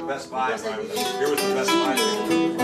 Best Buy. Here was the Best Buy thing.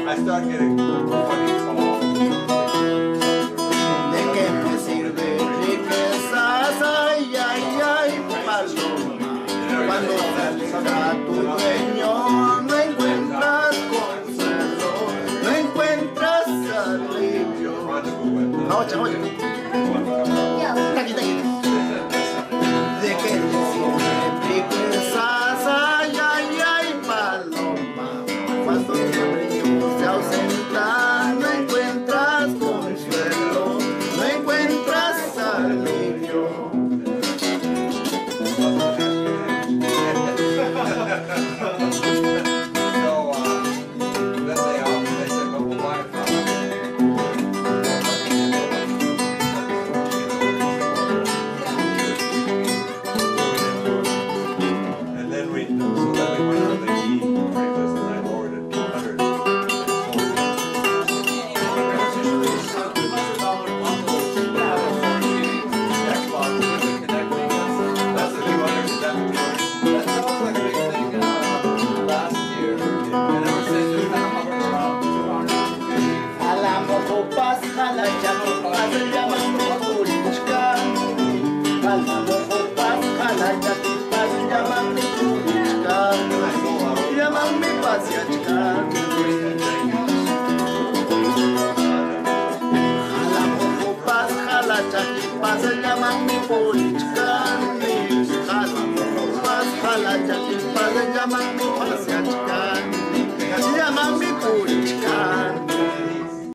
I start getting funny calls. ¿De qué me sirve riquezas? Ay, ay, ay, paloma. Cuando sales a tu dueño no encuentras consuelo, no encuentras alivio. Oye, oye. ¿De qué me sirve riquezas? Ay, ay, ay, paloma. Cuando se ausenta, no encuentras consuelo, no encuentras alivio. Llaman mi